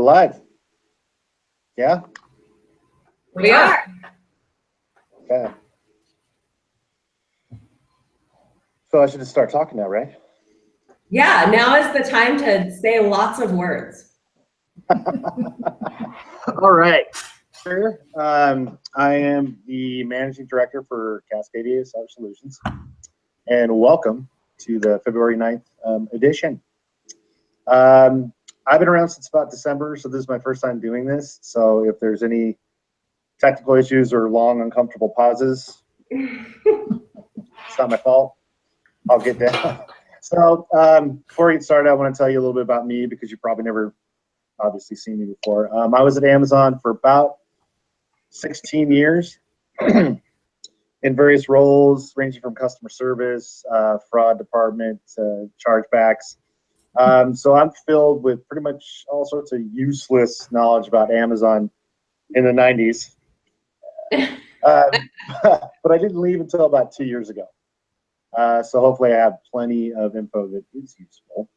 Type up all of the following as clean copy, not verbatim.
We're live. Yeah? We are. Okay. So I should just start talking now, right? Yeah, now is the time to say lots of words. All right. I am the managing director for Cascadia Cyber Solutions, and welcome to the February 9th edition. I've been around since about December, so this is my first time doing this. So if there's any technical issues or long, uncomfortable pauses, it's not my fault. I'll get down. So before we get started, I want to tell you a little bit about me because you've probably never obviously seen me before. I was at Amazon for about 16 years in various roles, ranging from customer service, fraud department, chargebacks. So I'm filled with pretty much all sorts of useless knowledge about Amazon in the 90s. But I didn't leave until about 2 years ago. So hopefully I have plenty of info that is useful.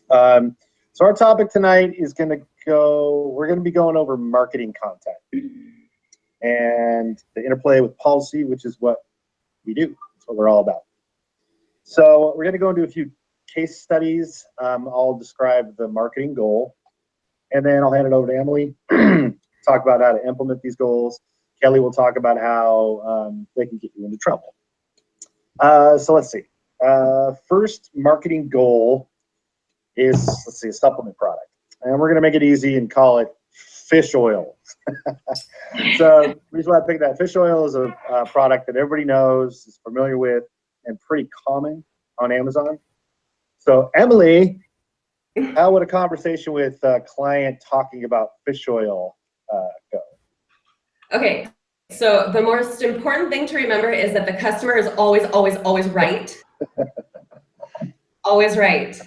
So our topic tonight is we're going to be going over marketing content and the interplay with policy, which is what we do. That's what we're all about. So we're going to go into a few case studies. I'll describe the marketing goal, and then I'll hand it over to Emily, talk about how to implement these goals. Kelly will talk about how they can get you into trouble. So let's see. First marketing goal is, let's see, a supplement product. And we're going to make it easy and call it fish oil. So the reason why I picked that, fish oil is a product that everybody knows, is familiar with, and pretty common on Amazon. So Emily, how would a conversation with a client talking about fish oil go? Okay, so the most important thing to remember is that the customer is always, always, always right. Always right.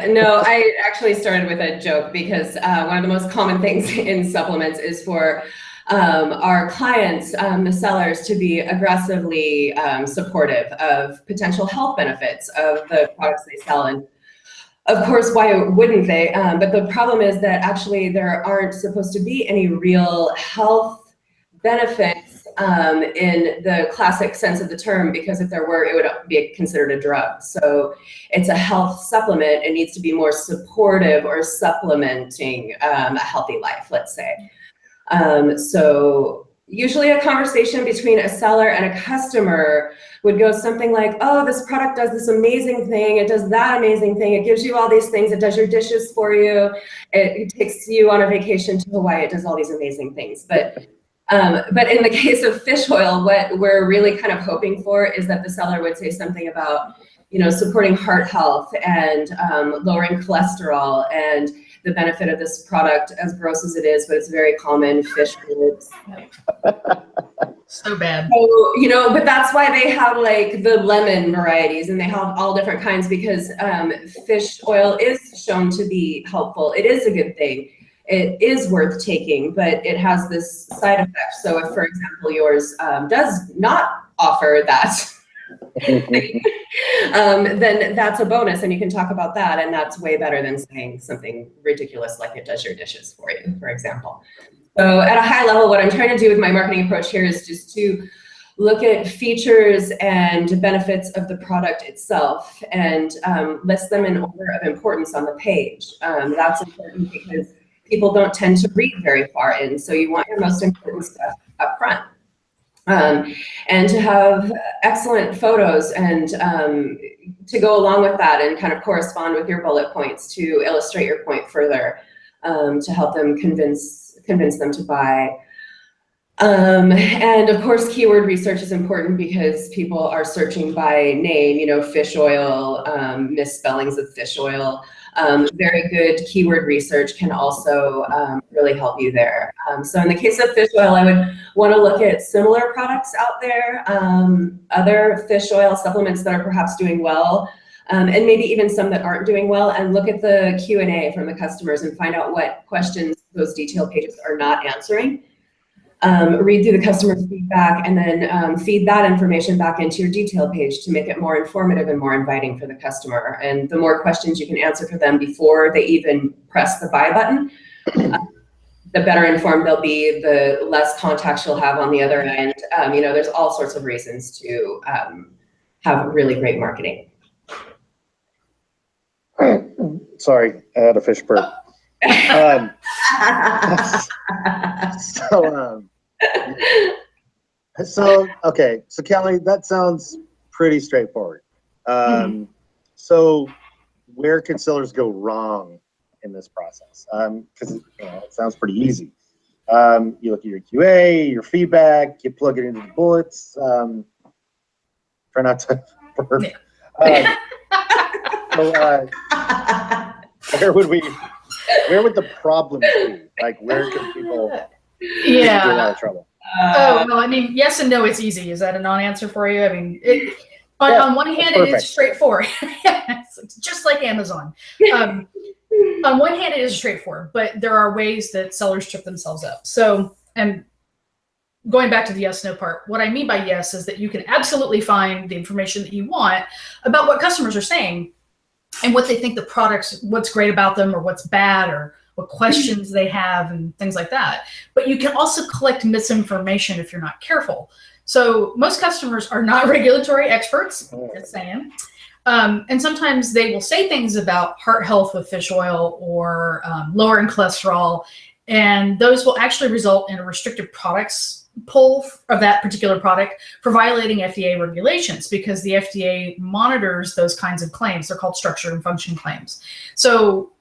No, I actually started with a joke because one of the most common things in supplements is for our clients, the sellers, to be aggressively supportive of potential health benefits of the products they sell. And of course, why wouldn't they? But the problem is that actually there aren't supposed to be any real health benefits in the classic sense of the term, because if there were, it would be considered a drug. So it's a health supplement. It needs to be more supportive or supplementing a healthy life, let's say. So usually a conversation between a seller and a customer would go something like, oh, this product does this amazing thing. It does that amazing thing. It gives you all these things. It does your dishes for you. It takes you on a vacation to Hawaii. It does all these amazing things. But in the case of fish oil, what we're really kind of hoping for is that the seller would say something about, supporting heart health and lowering cholesterol and the benefit of this product, as gross as it is, but it's very common, fish foods. So bad. So, but that's why they have like the lemon varieties, and they have all different kinds, because fish oil is shown to be helpful. It is a good thing. It is worth taking, but it has this side effect. So if, for example, yours does not offer that, then that's a bonus, and you can talk about that, and that's way better than saying something ridiculous like it does your dishes for you, for example. So at a high level, what I'm trying to do with my marketing approach here is just to look at features and benefits of the product itself and list them in order of importance on the page. That's important because people don't tend to read very far in, so you want your most important stuff up front. And to have excellent photos and to go along with that and kind of correspond with your bullet points to illustrate your point further, to help them convince them to buy. And of course, keyword research is important because people are searching by name, fish oil, misspellings of fish oil. Very good keyword research can also really help you there. So in the case of fish oil, I would want to look at similar products out there, other fish oil supplements that are perhaps doing well, and maybe even some that aren't doing well, and look at the Q&A from the customers and find out what questions those detailed pages are not answering. read through the customer's feedback, and then feed that information back into your detail page to make it more informative and more inviting for the customer. And the more questions you can answer for them before they even press the buy button, the better informed they'll be, the less contacts you'll have on the other end. There's all sorts of reasons to have really great marketing. Sorry, I had a fish burp. Okay, so Kelly, that sounds pretty straightforward. So where can sellers go wrong in this process? Because it sounds pretty easy. You look at your QA, your feedback, you plug it into the bullets. Try not to burp. Where would the problem be? Like, where can people get a lot of trouble? Well, I mean, yes and no, it's easy. Is that a non-answer for you? I mean, on one hand, it is straightforward. It's just like Amazon. On one hand, it is straightforward, but there are ways that sellers trip themselves up. So, and going back to the yes/no part, what I mean by yes is that you can absolutely find the information that you want about what customers are saying and what they think the products, what's great about them or what's bad or what questions they have and things like that. But you can also collect misinformation if you're not careful. So most customers are not regulatory experts, just saying. And sometimes they will say things about heart health with fish oil or lowering cholesterol, and those will actually result in a restricted products pull of that particular product for violating FDA regulations, because the FDA monitors those kinds of claims. They're called structure and function claims. So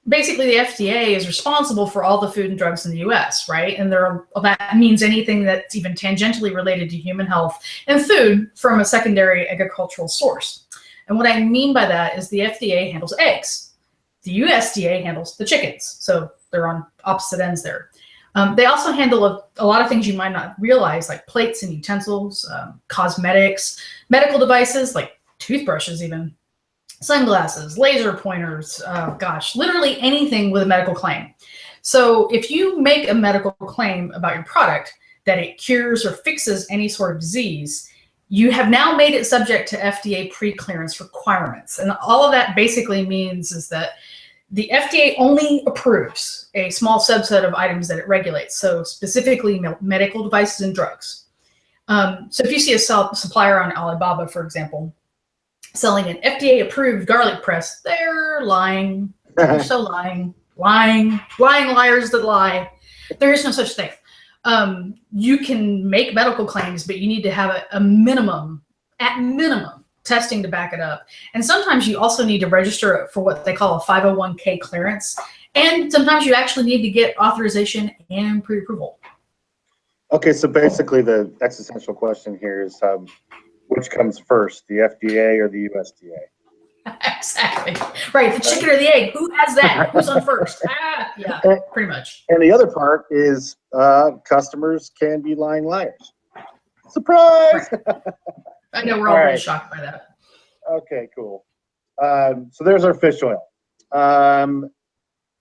basically the FDA is responsible for all the food and drugs in the US, right? And that means anything that's even tangentially related to human health and food from a secondary agricultural source. And what I mean by that is the FDA handles eggs. The USDA handles the chickens. So they're on opposite ends there. They also handle a lot of things you might not realize, like plates and utensils, cosmetics, medical devices, like toothbrushes even, sunglasses, laser pointers, literally anything with a medical claim. So if you make a medical claim about your product that it cures or fixes any sort of disease, you have now made it subject to FDA pre-clearance requirements. And all of that basically means is that the FDA only approves a small subset of items that it regulates, so specifically medical devices and drugs. So if you see a supplier on Alibaba, for example, selling an FDA-approved garlic press, they're lying. They're so lying. Lying liars that lie. There is no such thing. You can make medical claims, but you need to have at minimum, testing to back it up. And sometimes you also need to register for what they call a 501k clearance. And sometimes you actually need to get authorization and pre-approval. Okay, so basically the existential question here is which comes first, the FDA or the USDA? Exactly. Right, the chicken or the egg. Who has that? Who's on first? Yeah, pretty much. And the other part is customers can be lying liars. Surprise! Right. I know we're all pretty shocked by that. Okay, cool. So there's our fish oil.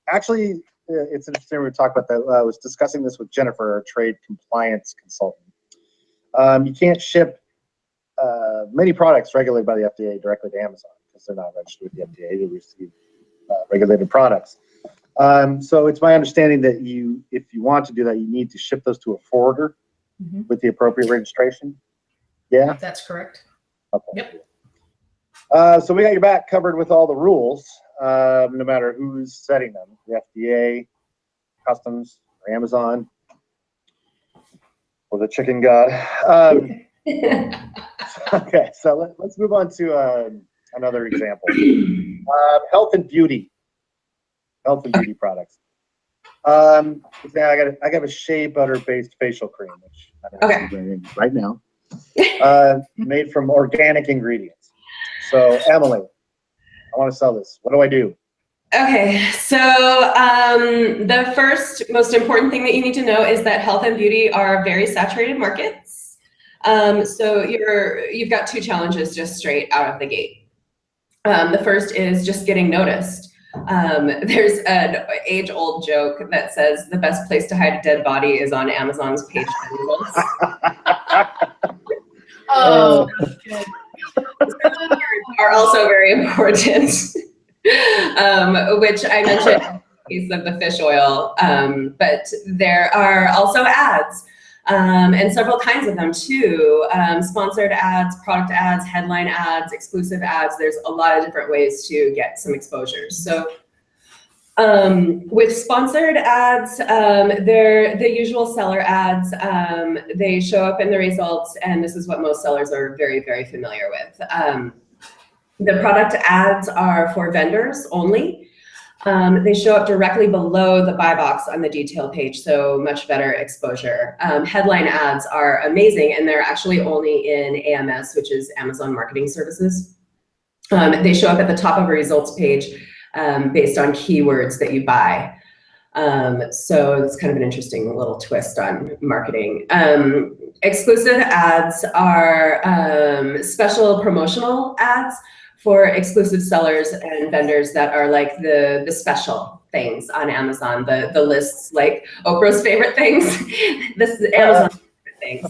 Actually, it's interesting we talk about that. I was discussing this with Jennifer, our trade compliance consultant. You can't ship many products regulated by the FDA directly to Amazon because they're not registered with the FDA. They receive regulated products. So it's my understanding that if you want to do that, you need to ship those to a forwarder with the appropriate registration. Yeah, that's correct. Okay. Yep. So we got your back covered with all the rules, no matter who's setting them, the FDA, Customs, or Amazon, or the chicken god. Okay, so let's move on to another example. Health and beauty products. I got a shea butter based facial cream, which I'm wearing right now. Made from organic ingredients. So Emily, I want to sell this. What do I do? Okay, so the first most important thing that you need to know is that health and beauty are very saturated markets. So you've got two challenges just straight out of the gate. The first is just getting noticed. There's an age-old joke that says the best place to hide a dead body is on Amazon's page results. Oh, that's good. Are also very important, which I mentioned in the case of the fish oil, but there are also ads, and several kinds of them too. Sponsored ads, product ads, headline ads, exclusive ads. There's a lot of different ways to get some exposure. So with sponsored ads, they're the usual seller ads. They show up in the results, and this is what most sellers are very, very familiar with. The product ads are for vendors only. They show up directly below the buy box on the detail page, so much better exposure. Headline ads are amazing, and they're actually only in AMS, which is Amazon Marketing Services. They show up at the top of a results page based on keywords that you buy. So it's kind of an interesting little twist on marketing. Exclusive ads are special promotional ads for exclusive sellers and vendors that are like the special things on Amazon, the lists like Oprah's favorite things. This is Amazon's favorite things.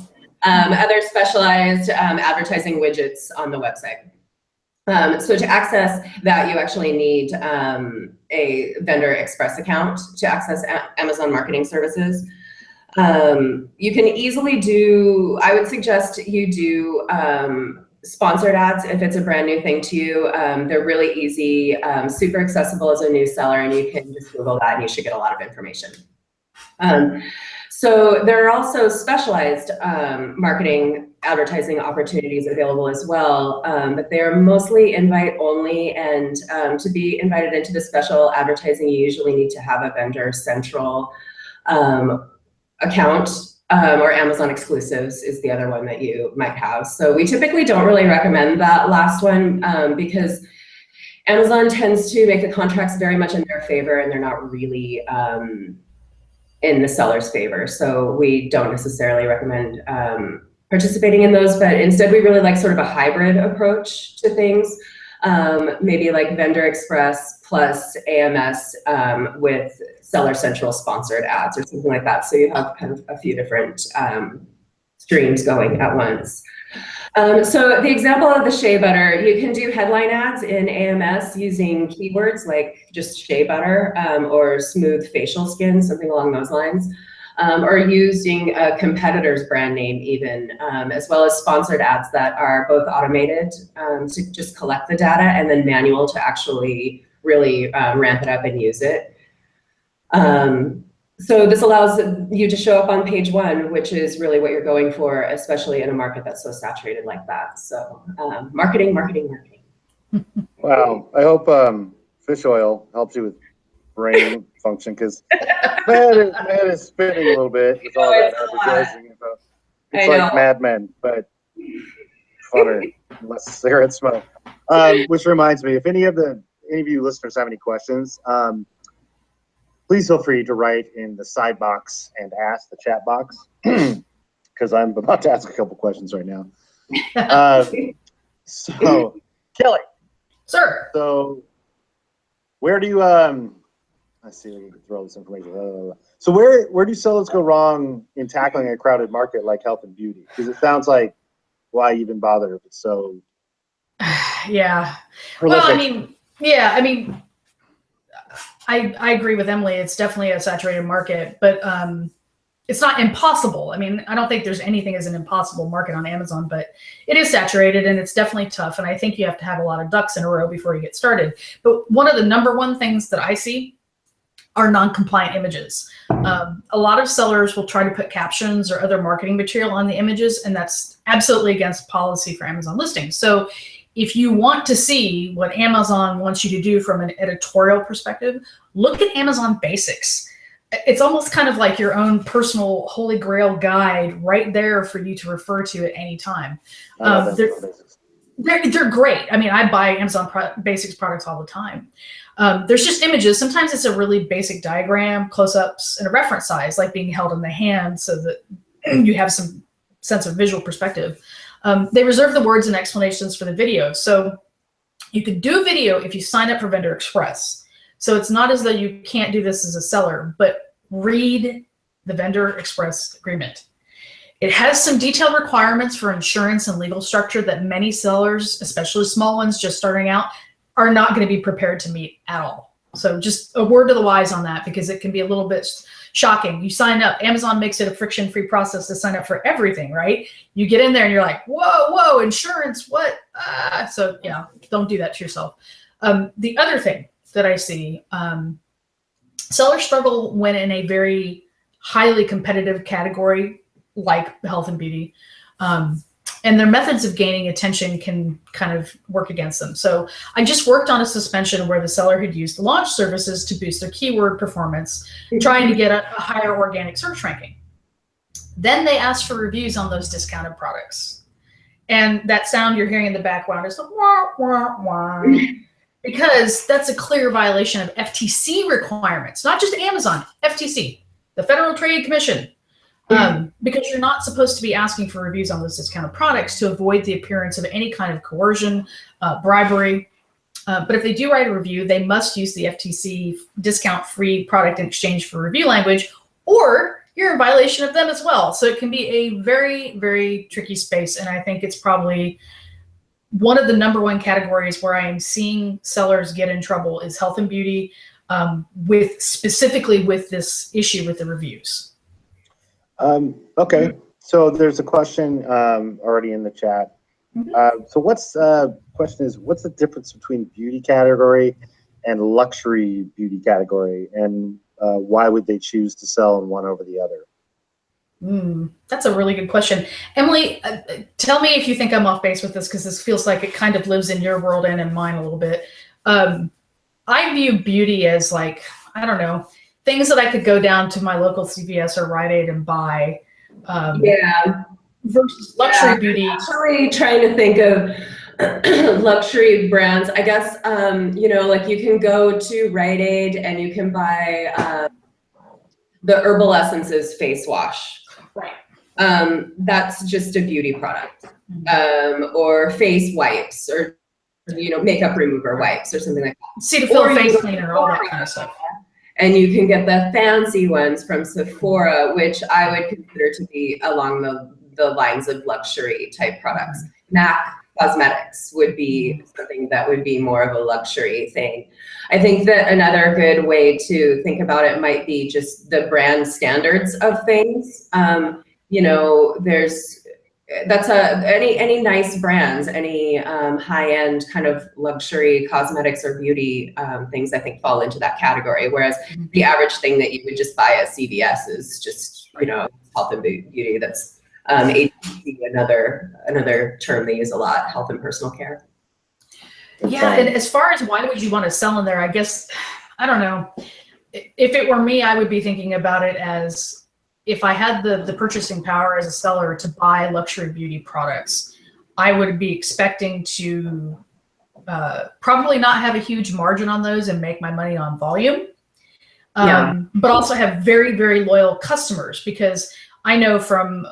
Other specialized advertising widgets on the website. So to access that, you actually need a Vendor Express account to access Amazon Marketing Services. You can easily do, I would suggest you do sponsored ads if it's a brand new thing to you. They're really easy, super accessible as a new seller, and you can just Google that and you should get a lot of information. So there are also specialized marketing advertising opportunities available as well, but they're mostly invite only, and to be invited into the special advertising, you usually need to have a vendor central account, or Amazon exclusives is the other one that you might have. So we typically don't really recommend that last one because Amazon tends to make the contracts very much in their favor, and they're not really in the seller's favor. So we don't necessarily recommend participating in those, but instead we really like sort of a hybrid approach to things. Maybe like Vendor Express plus AMS with Seller Central sponsored ads or something like that. So you have kind of a few different streams going at once. So the example of the shea butter, you can do headline ads in AMS using keywords like just shea butter or smooth facial skin, something along those lines. Or using a competitor's brand name even, as well as sponsored ads that are both automated to just collect the data and then manual to actually really ramp it up and use it. So this allows you to show up on page one, which is really what you're going for, especially in a market that's so saturated like that. So marketing, marketing, marketing. Wow, I hope fish oil helps you with brain function, because man is spinning a little bit with all that advertising info. It's like Mad Men, but funner, less cigarette smoke. Which reminds me, if any of you listeners have any questions, please feel free to write in the side box and ask the chat box, because I'm about to ask a couple questions right now. So, Kelly. Sir. So, where do you let's see if we can throw this information. So where do sellers go wrong in tackling a crowded market like health and beauty? Because it sounds like, why even bother if it's so yeah. prolific? Well, I mean, I agree with Emily. It's definitely a saturated market, but it's not impossible. I mean, I don't think there's anything as an impossible market on Amazon, but it is saturated and it's definitely tough. And I think you have to have a lot of ducks in a row before you get started. But one of the #1 things that I see are non-compliant images. A lot of sellers will try to put captions or other marketing material on the images, and that's absolutely against policy for Amazon listings. So if you want to see what Amazon wants you to do from an editorial perspective, look at Amazon Basics. It's almost kind of like your own personal holy grail guide right there for you to refer to at any time. They're great. I mean, I buy Amazon Basics products all the time. There's just images. Sometimes it's a really basic diagram, close-ups, and a reference size, like being held in the hand so that you have some sense of visual perspective. They reserve the words and explanations for the video. So you could do video if you sign up for Vendor Express. So it's not as though you can't do this as a seller, but read the vendor express agreement. It has some detailed requirements for insurance and legal structure that many sellers, especially small ones just starting out, are not going to be prepared to meet at all. So just a word to the wise on that, because it can be a little bit shocking. You sign up, Amazon makes it a friction-free process to sign up for everything, right? You get in there and you're like, whoa, insurance, what? So yeah, don't do that to yourself. The other thing that I see, sellers struggle when in a very highly competitive category like health and beauty. And their methods of gaining attention can kind of work against them. So I just worked on a suspension where the seller had used the launch services to boost their keyword performance, trying to get a higher organic search ranking. Then they asked for reviews on those discounted products. And that sound you're hearing in the background is the wah, wah, wah, because that's a clear violation of FTC requirements, not just Amazon, FTC, the Federal Trade Commission. Because you're not supposed to be asking for reviews on those discounted products to avoid the appearance of any kind of coercion, bribery. But if they do write a review, they must use the FTC discount-free product in exchange for review language, or you're in violation of them as well. So it can be a very, very tricky space. And I think it's probably one of the #1 categories where I am seeing sellers get in trouble is health and beauty, specifically with this issue with the reviews. Okay, so there's a question already in the chat. So question is, what's the difference between beauty category and luxury beauty category, and why would they choose to sell in one over the other? That's a really good question. Emily, tell me if you think I'm off base with this, because this feels like it kind of lives in your world and in mine a little bit. I view beauty as like, I don't know, things that I could go down to my local CVS or Rite Aid and buy. Versus luxury beauty. I'm actually trying to think of luxury brands. I guess, like you can go to Rite Aid and you can buy the Herbal Essences face wash. Right. That's just a beauty product. Or face wipes, or makeup remover wipes or something like that. Cetaphil face cleaner, all that kind of stuff. And you can get the fancy ones from Sephora, which I would consider to be along the lines of luxury type products. MAC Cosmetics would be something that would be more of a luxury thing. I think that another good way to think about it might be just the brand standards of things. Any nice brands, any high-end kind of luxury cosmetics or beauty things, I think fall into that category. Whereas the average thing that you would just buy at CVS is just, health and beauty. That's HPC, another term they use a lot, health and personal care. Yeah, and as far as why would you want to sell in there, I guess, I don't know. If it were me, I would be thinking about it as, if I had the purchasing power as a seller to buy luxury beauty products, I would be expecting to probably not have a huge margin on those and make my money on volume, but also have very, very loyal customers, because I know from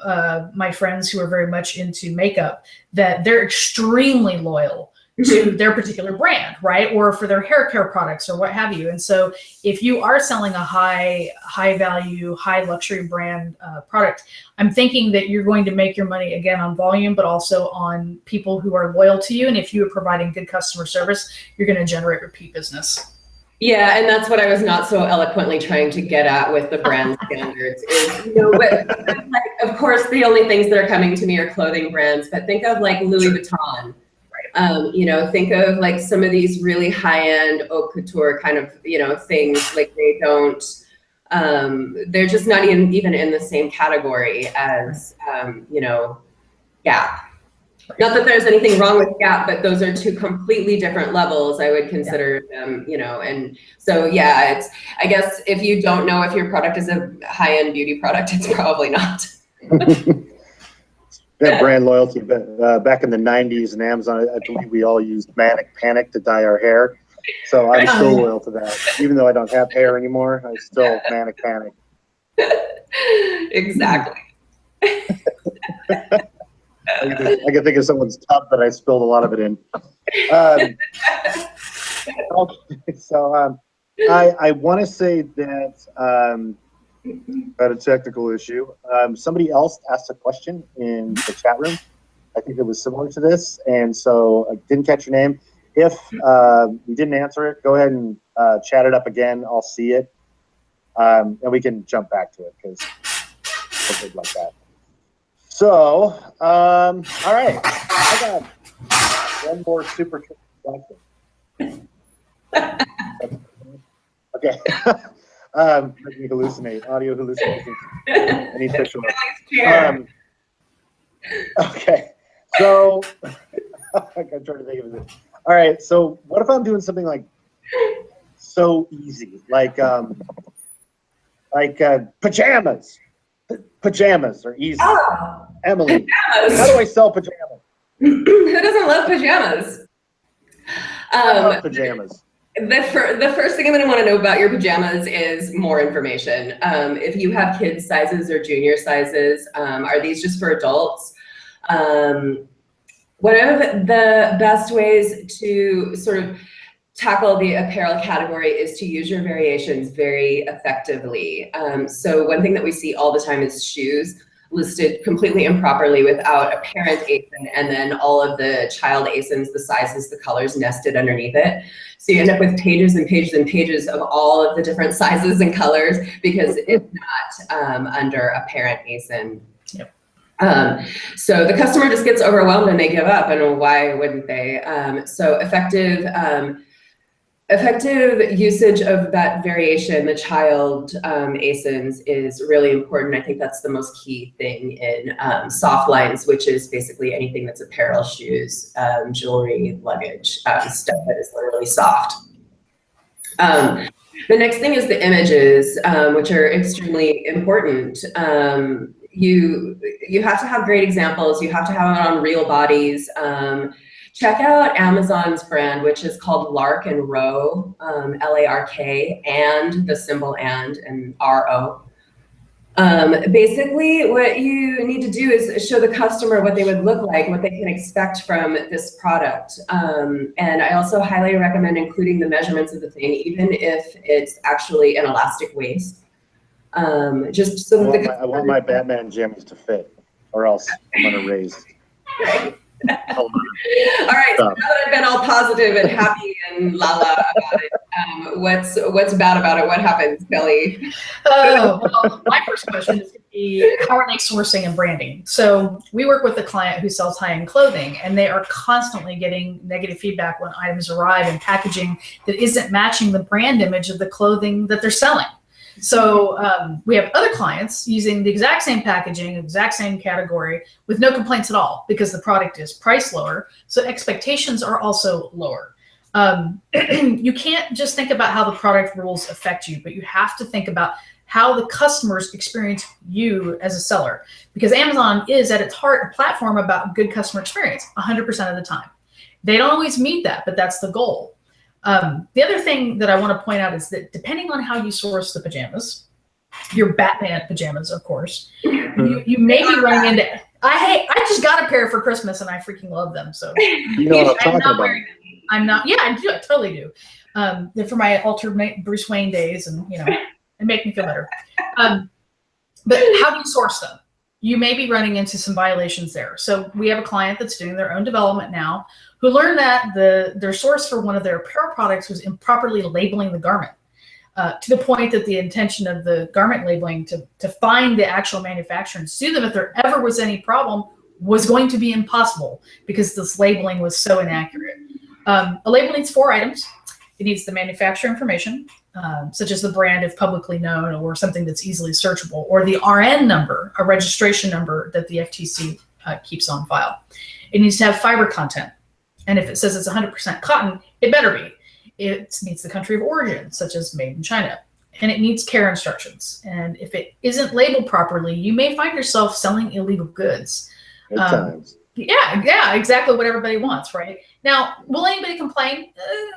my friends who are very much into makeup that they're extremely loyal to their particular brand, right? Or for their hair care products or what have you. And so if you are selling a high value, high luxury brand product, I'm thinking that you're going to make your money again on volume, but also on people who are loyal to you. And if you are providing good customer service, you're going to generate repeat business. Yeah, and that's what I was not so eloquently trying to get at with the brand standards is, but like, of course, the only things that are coming to me are clothing brands, but think of like Louis Vuitton. Think of like some of these really high-end haute couture kind of, things, like they don't, they're just not even in the same category as, Gap. Not that there's anything wrong with Gap, but those are two completely different levels, I would consider them, and so, yeah, I guess if you don't know if your product is a high-end beauty product, it's probably not. That brand loyalty, back in the 90s in Amazon, I believe we all used Manic Panic to dye our hair. So I'm still loyal to that. Even though I don't have hair anymore, I still Manic Panic. Exactly. I can think of someone's tub that I spilled a lot of it in. Okay, so I want to say that had a technical issue. Somebody else asked a question in the chat room. I think it was similar to this, and so I didn't catch your name. If we didn't answer it, go ahead and chat it up again. I'll see it, and we can jump back to it because something like that. So, all right, I got one more super tricky question. Okay. Let me hallucinate. Audio hallucination. I need to show up. Okay. So I'm trying to think of it. All right. So what if I'm doing something like so easy, like pajamas? Pajamas are easy. Oh, Emily, pajamas. how do I sell pajamas? Who doesn't love pajamas? I love pajamas. The first thing I'm going to want to know about your pajamas is more information. If you have kids sizes or junior sizes, are these just for adults? One of the best ways to sort of tackle the apparel category is to use your variations very effectively. So one thing that we see all the time is shoes listed completely improperly without a parent ASIN, and then all of the child ASINs, the sizes, the colors nested underneath it. So you end up with pages and pages and pages of all of the different sizes and colors because it's not under a parent ASIN. Yep. So the customer just gets overwhelmed and they give up, and why wouldn't they? So effective usage of that variation, the child ASINs, is really important. I think that's the most key thing in soft lines, which is basically anything that's apparel, shoes, jewelry, luggage, stuff that is literally soft. The next thing is the images, which are extremely important. You have to have great examples. You have to have it on real bodies. Check out Amazon's brand, which is called Lark and Row, L-A-R-K, and the symbol and R-O. Basically, what you need to do is show the customer what they would look like, what they can expect from this product. And I also highly recommend including the measurements of the thing, even if it's actually an elastic waist. Just so that I want my Batman jammies to fit, or else I'm gonna raise. Right. All right, so now that I've been all positive and happy and la la about it, what's bad about it? What happens, Kelly? Well, my first question is going to be, how are they sourcing and branding? So we work with a client who sells high-end clothing, and they are constantly getting negative feedback when items arrive in packaging that isn't matching the brand image of the clothing that they're selling. So we have other clients using the exact same packaging, exact same category with no complaints at all because the product is priced lower. So expectations are also lower. You can't just think about how the product rules affect you, but you have to think about how the customers experience you as a seller, because Amazon is at its heart a platform about good customer experience 100% of the time. They don't always meet that, but that's the goal. The other thing that I want to point out is that depending on how you source the pajamas, your Batman pajamas, of course, you may be running into. I just got a pair for Christmas and I freaking love them. So you know what I'm talking about. I'm not. Yeah, I do. I totally do. They're for my alternate Bruce Wayne days, and it make me feel better. But how do you source them? You may be running into some violations there. So we have a client that's doing their own development now, who learned that their source for one of their apparel products was improperly labeling the garment, to the point that the intention of the garment labeling to find the actual manufacturer and sue them if there ever was any problem was going to be impossible because this labeling was so inaccurate. A label needs 4 items. It needs the manufacturer information, such as the brand if publicly known, or something that's easily searchable, or the RN number, a registration number that the FTC keeps on file. It needs to have fiber content. And if it says it's 100% cotton, it better be. It needs the country of origin, such as made in China. And it needs care instructions. And if it isn't labeled properly, you may find yourself selling illegal goods. Good times. Yeah, exactly what everybody wants, right? Now, will anybody complain?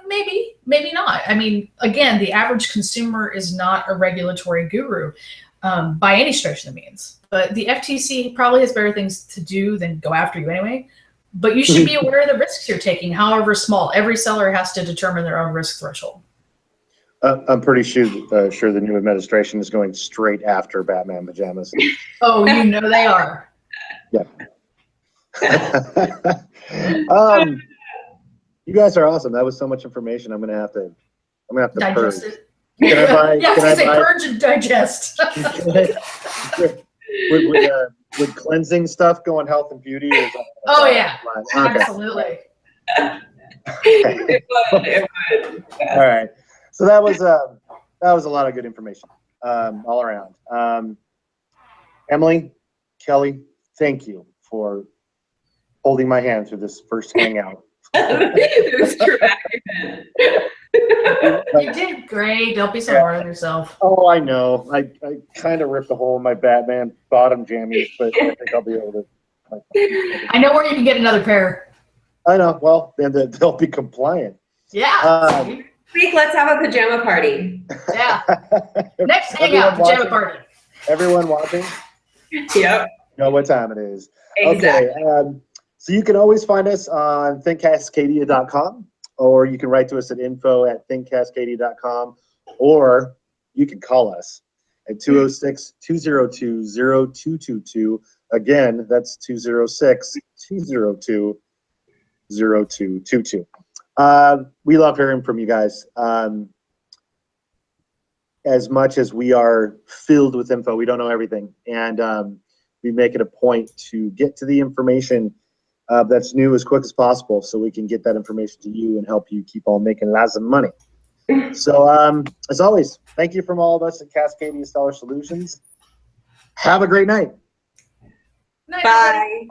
Maybe, maybe not. I mean, again, the average consumer is not a regulatory guru by any stretch of the means. But the FTC probably has better things to do than go after you anyway. But you should be aware of the risks you're taking, however small. Every seller has to determine their own risk threshold. I'm pretty sure the new administration is going straight after Batman pajamas. Oh, you know they are. Yeah. You guys are awesome. That was so much information. I'm gonna have to Digest purge. it. Can I buy? Yeah, Can I buy? purge and digest. Would cleansing stuff go on health and beauty? Or something like Oh that? yeah, Okay. absolutely. It would. All right. So that was a lot of good information all around. Emily, Kelly, thank you for holding my hand through this first hangout. It was traumatic. You did great. Don't be so hard on yourself. Oh, I know. I kind of ripped a hole in my Batman bottom jammies, but I think I'll be able to. I know where you can get another pair. I know. Well, then they'll be compliant. Yeah. Week, let's have a pajama party. Yeah. Next hangout, pajama party. Everyone watching? Yep. Know what time it is. Exactly. Okay. So you can always find us on thinkcascadia.com, or you can write to us at info@thinkcascadia.com, or you can call us at 206-202-0222. Again, that's 206-202-0222. We love hearing from you guys. As much as we are filled with info, we don't know everything. And we make it a point to get to the information that's new as quick as possible so we can get that information to you and help you keep on making lots of money. So as always, thank you from all of us at Cascadia Stellar Solutions. Have a great night. Night. Bye.